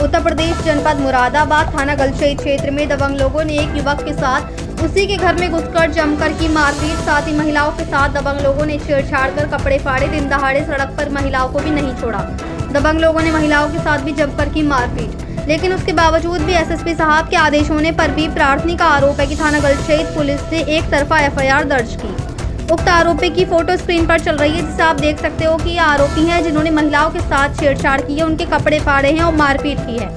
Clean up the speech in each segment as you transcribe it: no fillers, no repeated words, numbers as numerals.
उत्तर प्रदेश जनपद मुरादाबाद थाना गलशेत क्षेत्र में दबंग लोगों ने एक युवक के साथ उसी के घर में घुसकर जमकर की मारपीट। साथ ही महिलाओं के साथ दबंग लोगों ने छेड़छाड़ कर कपड़े फाड़े। दिन दहाड़े सड़क पर महिलाओं को भी नहीं छोड़ा। दबंग लोगों ने महिलाओं के साथ भी जमकर की मारपीट, लेकिन उसके बावजूद भी एसएसपी साहब के आदेश होने पर भी प्रार्थनी का आरोप है कि थाना गलशेत पुलिस ने एक तरफा एफआईआर दर्ज की। उक्त आरोपी की फोटो स्क्रीन पर चल रही है, जिसे आप देख सकते हो कि ये आरोपी हैं जिन्होंने महिलाओं के साथ छेड़छाड़ की है, उनके कपड़े फाड़े हैं और मारपीट की है।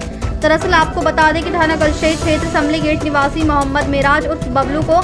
दरअसल आपको बता दें कि थाना गलशेत क्षेत्र समली गेट निवासी मोहम्मद मेराज उर्फ बबलू को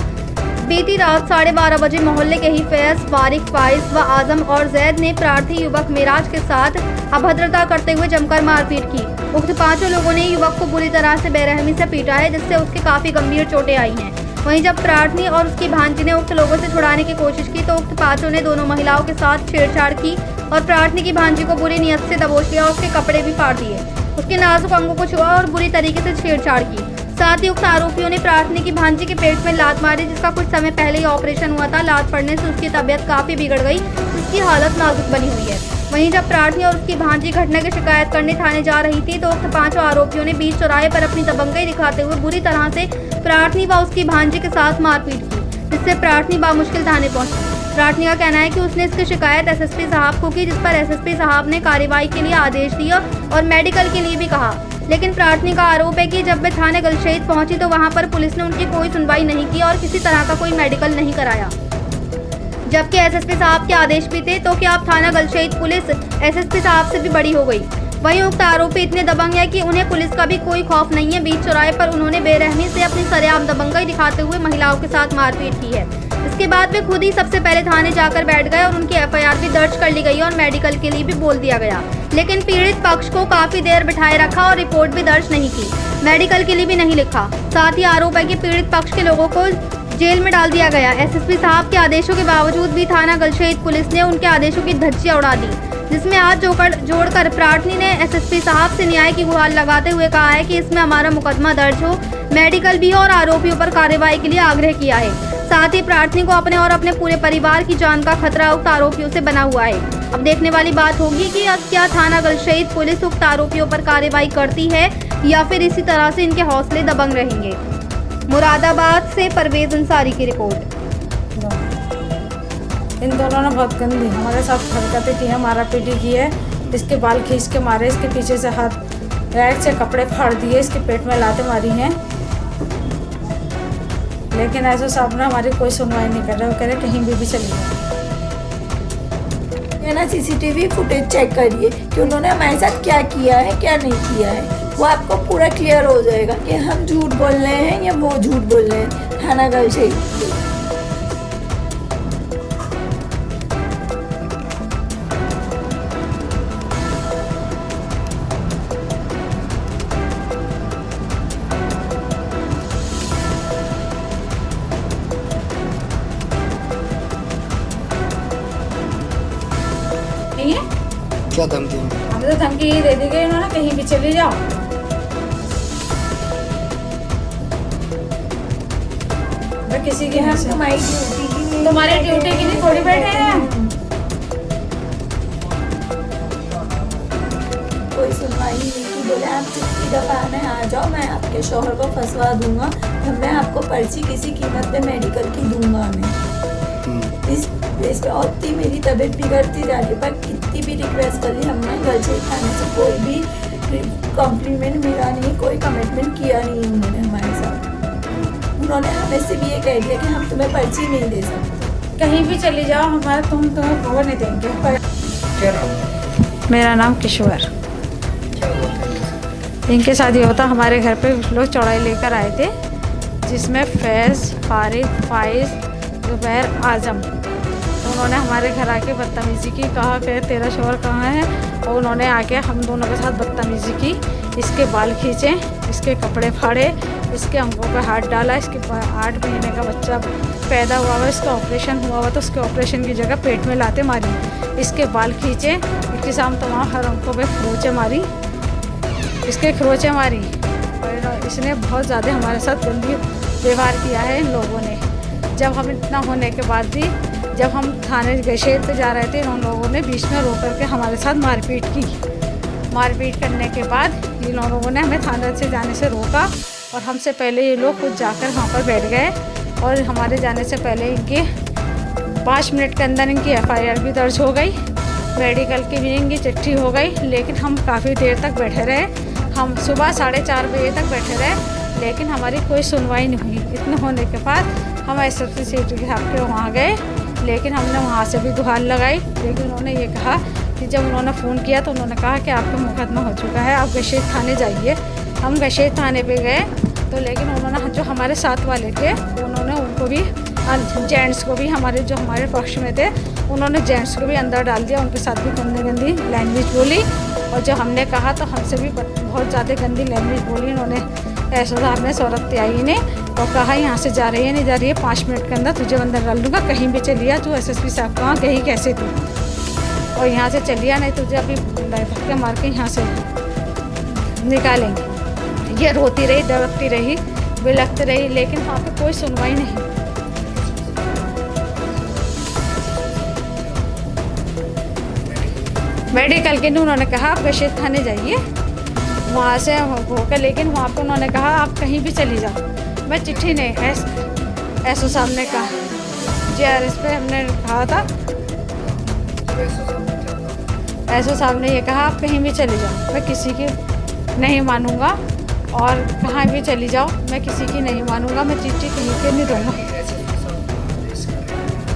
बीती रात 12:30 बजे मोहल्ले के ही फैज, फारिक, फाइज व आजम और जैद ने प्रार्थी युवक मेराज के साथ अभद्रता करते हुए जमकर मारपीट की। उक्त पांचों लोगों ने युवक को बुरी तरह से बेरहमी से पीटा है, जिससे उसके काफी गंभीर चोटें आई हैं। वहीं जब प्रार्थनी और उसकी भांजी ने उक्त लोगों से छुड़ाने की कोशिश की तो उक्त पांचों ने दोनों महिलाओं के साथ छेड़छाड़ की और प्रार्थनी की भांजी को बुरी नियत से दबोच लिया और उसके कपड़े भी फाड़ दिए, उसके नाजुक अंगों को छुआ और बुरी तरीके से छेड़छाड़ की। साथ ही उक्त आरोपियों ने प्रार्थनी की भांजी के पेट में लात मारी, जिसका कुछ समय पहले ही ऑपरेशन हुआ था। लात पड़ने से उसकी तबीयत काफी बिगड़ गई, उसकी हालत नाजुक बनी हुई है। वहीं जब प्रार्थनी और उसकी भांजी घटना की शिकायत करने थाने जा रही थी तो उक्त पांचों आरोपियों ने बीच चौराहे पर अपनी दबंगई दिखाते हुए बुरी तरह से प्रार्थनी व उसकी भांजी के साथ मारपीट की, जिससे प्रार्थनी बामुश्किल थाने पहुंची। प्रार्थनी का कहना है कि उसने इसकी शिकायत एसएसपी साहब को की, जिस पर एसएसपी साहब ने कार्रवाई के लिए आदेश दिया और मेडिकल के लिए भी कहा। लेकिन प्रार्थनी का आरोप है कि जब वे थाने गलशेत पहुंची तो वहां पर पुलिस ने उनकी कोई सुनवाई नहीं की और किसी तरह का कोई मेडिकल नहीं कराया, जबकि एसएसपी साहब के आदेश भी थे। तो क्या अब थाना गलशेत पुलिस एसएसपी साहब से भी बड़ी हो गई? वहीं उक्त आरोपी इतने दबंग है कि उन्हें पुलिस का भी कोई खौफ नहीं है। बीच चौराहे पर उन्होंने बेरहमी से अपनी सरेआम दबंगई दिखाते हुए महिलाओं के साथ मारपीट की है। इसके बाद वे खुद ही सबसे पहले थाने जाकर बैठ गए और उनकी एफआईआर भी दर्ज कर ली गई और मेडिकल के लिए भी बोल दिया गया। लेकिन पीड़ित पक्ष को काफी देर बिठाए रखा और रिपोर्ट भी दर्ज नहीं की, मेडिकल के लिए भी नहीं लिखा। साथ ही आरोप है कि पीड़ित पक्ष के लोगों को जेल में डाल दिया गया। एसएसपी साहब के आदेशों के बावजूद भी थाना गलशेत पुलिस ने उनके आदेशों की धज्जियां उड़ा दी, जिसमें हाथ जोड़कर प्रार्थनी ने एसएसपी साहब से न्याय की गुहार लगाते हुए कहा है कि इसमें हमारा मुकदमा दर्ज हो, मेडिकल भी हो और आरोपियों पर कार्रवाई के लिए आग्रह किया है। साथ ही प्रार्थनी को अपने और अपने पूरे परिवार की जान का खतरा उक्त आरोपियों से बना हुआ है। अब देखने वाली बात होगी कि अब क्या थाना गलशेत पुलिस उक्त आरोपियों पर कार्रवाई करती है या फिर इसी तरह से इनके हौसले दबंग रहेंगे। मुरादाबाद से परवेज अंसारी की रिपोर्ट। इन दोनों ने बहुत गंदी हमारे साथ हरकतें की है, मारा पीटी की है। इसके बाल खींच के मारे, इसके पीछे से हाथ रैक से कपड़े फाड़ दिए, इसके पेट में लातें मारी हैं। लेकिन ऐसा साहब ने हमारी कोई सुनवाई नहीं कर रहे, वो कह रहे कहीं भी चली जाए। ये ना सीसीटीवी फुटेज चेक करिए कि उन्होंने हमारे साथ क्या किया है क्या नहीं किया है, वो आपको पूरा क्लियर हो जाएगा कि हम झूठ बोल रहे हैं या वो झूठ बोल रहे हैं। थाना गलशेत क्या धमकी? हमें तो धमकी दे दी गई उन्होंने, कहीं भी चली जाओ। किसी की हम तुम्हारी ड्यूटी की नहीं थोड़ी बैठे हैं। कोई सुनवाई नहीं की, बोले आप जितनी दफा में आ जाओ, मैं आपके शौहर को फंसवा दूंगा, मैं आपको पर्ची किसी कीमत पे मेडिकल की दूंगा। मैं इस पे और मेरी तबीयत बिगड़ती जा रही, पर कितनी भी रिक्वेस्ट कर ली हमने गलशेत थाने से, कोई भी कॉम्प्लीमेंट मिला नहीं, कोई कमिटमेंट किया नहीं उन्होंने हमारे साथ। उन्होंने हमें से भी ये कह दिया कि हम तुम्हें पर्ची नहीं दे सकते, कहीं भी चली जाओ, हमारा तुम्हें खबर नहीं देंगे। क्या नाम? मेरा नाम किशोर। इनके साथ ये होता, हमारे घर पे लोग चौड़ाई लेकर आए थे, जिसमें फैज, फारिक, फाइज, जुबैर, आजम। तो उन्होंने हमारे घर आके बदतमीज़ी की, कहा कि तेरा शौहर कहाँ है, और उन्होंने आके हम दोनों के साथ बदतमीज़ी की। इसके बाल खींचे, इसके कपड़े फाड़े, इसके अंगों पे हाथ डाला। इसके 8 महीने का बच्चा पैदा हुआ हुआ, इसका ऑपरेशन हुआ हुआ, तो उसके ऑपरेशन की जगह पेट में लाते मारी। इसके बाल खींचे, इसके सामने तमाम हर अंकों पे खरोंचे मारी, इसके खरोंचे मारी। और इसने बहुत ज़्यादा हमारे साथ गंदी व्यवहार किया है इन लोगों ने। जब हम इतना होने के बाद भी, जब हम थाने गलशेत पे जा रहे थे, उन लोगों ने बीच में रोक करके हमारे साथ मारपीट की। मारपीट करने के बाद इन लोगों ने हमें थाने से जाने से रोका और हमसे पहले ये लोग खुद जाकर वहाँ पर बैठ गए और हमारे जाने से पहले इनके 5 मिनट के अंदर इनकी FIR भी दर्ज हो गई, मेडिकल की भी इनकी चिट्ठी हो गई। लेकिन हम काफ़ी देर तक बैठे रहे, हम सुबह 4:30 बजे तक बैठे रहे, लेकिन हमारी कोई सुनवाई नहीं हुई। इतने होने के बाद हम SSP सिटी साहब के वहाँ गए, लेकिन हमने वहाँ से भी गुहार लगाई। लेकिन उन्होंने ये कहा कि जब उन्होंने फ़ोन किया तो उन्होंने कहा कि आपका मुकदमा हो चुका है, आप गशेत थाने जाइए। हम गशेत थाने पे गए तो लेकिन उन्होंने जो हमारे साथ वाले थे उन्होंने उनको भी, जेंट्स को भी, हमारे जो हमारे पक्ष में थे उन्होंने जेंट्स को भी अंदर डाल दिया, उनके साथ भी गंदी गंदी लैंग्वेज बोली। और जब हमने कहा तो हमसे भी बहुत ज़्यादा गंदी लैंग्वेज बोली उन्होंने। ऐसा साहब ने औरत आई ने और कहा यहाँ से जा रही है, नहीं जा रही है, 5 मिनट के अंदर तुझे अंदर डाल दूँगा, कहीं भी चलिए तू। SSP साहब कहाँ गई कैसे तू, और यहाँ से चलिए नहीं तुझे अभी धक्के मार के यहाँ से निकालेंगे। ये रोती रही, दरकती रही, बिलखती रही, लेकिन वहाँ पे कोई सुनवाई नहीं। मेडिकल के उन्होंने कहा आप गशेत थाने जाइए, वहाँ से होकर, लेकिन वहाँ पे उन्होंने कहा आप कहीं भी चली जाओ। मैं चिट्ठी नहीं, SO साहब ने कहा, JRS पे हमने कहा था, SO साहब ने ये कहा आप कहीं भी चली जाओ, मैं किसी की नहीं मानूंगा, और कहाँ भी चली जाओ मैं किसी की नहीं मानूंगा, मैं चिट्ठी कहीं के नहीं दूँगा।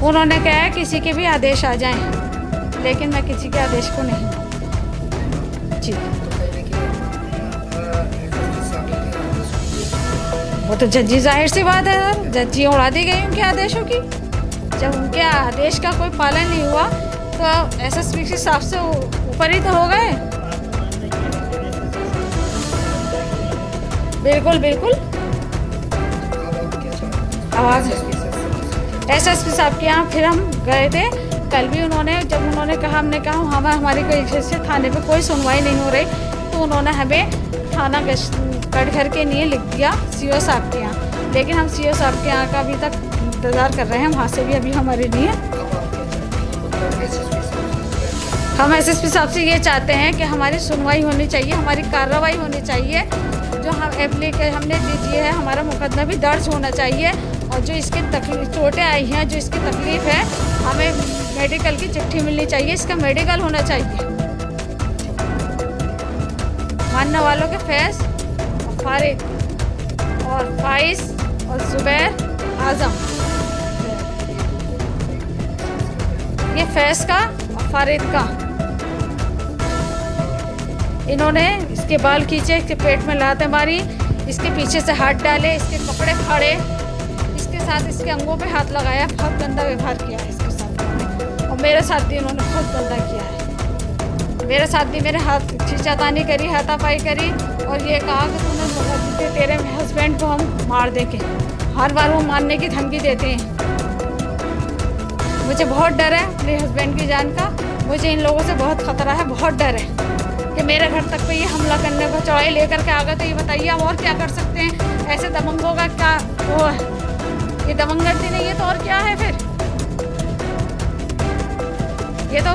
उन्होंने कहा किसी के भी आदेश आ जाएं, लेकिन मैं किसी के आदेश को नहीं मानूंगा। जी, वो तो जज्जी, जाहिर सी बात है सर, जज्जी उड़ा दी गई उनके आदेशों की। जब उनके आदेश का कोई पालन नहीं हुआ तो SSP साहब से ऊपर ही तो हो गए। बिल्कुल बिल्कुल, आवाज़ SSP साहब के यहाँ फिर हम गए थे कल भी। जब उन्होंने कहा, हमने कहा वहाँ हमारी कोई से थाने पे कोई सुनवाई नहीं हो रही, तो उन्होंने हमें थाना कटघर के लिए लिख दिया CO साहब के यहाँ। लेकिन हम CO साहब के यहाँ का अभी तक इंतज़ार कर रहे हैं, वहाँ से भी अभी हमारे लिए। हम SSP साहब से ये चाहते हैं कि हमारी सुनवाई होनी चाहिए, हमारी कार्रवाई होनी चाहिए। जो हम हमने दीजिए है, हमारा मुकदमा भी दर्ज होना चाहिए, और जो इसकी चोटें आई हैं, जो इसकी तकलीफ़ है, हमें मेडिकल की चिट्ठी मिलनी चाहिए, इसका मेडिकल होना चाहिए। मानने वालों के फैज़, फारिद और फाइज और जुबैर आज़म, ये फैज़ का और फारिद का, इन्होंने इसके बाल खींचे, इसके पेट में लातें मारी, इसके पीछे से हाथ डाले, इसके कपड़े फाड़े, इसके साथ इसके अंगों पे हाथ लगाया, बहुत गंदा व्यवहार किया है इसके साथ। और मेरे साथ भी इन्होंने बहुत गंदा किया है, मेरे साथ भी मेरे हाथ खींचातानी करी, हाथापाई करी, और ये कहा कि तूने तेरे हस्बैंड को हम मार देंगे। हर बार वो मारने की धमकी देते हैं। मुझे बहुत डर है मेरे हस्बैंड की जान का, मुझे इन लोगों से बहुत ख़तरा है, बहुत डर है कि मेरे घर तक पे ये हमला करने को चौड़ाई लेकर के आ गए। तो ये बताइए हम और क्या कर सकते हैं? ऐसे दबंगों का क्या वो है? ये दबंगर्दी नहीं है तो और क्या है फिर? ये तो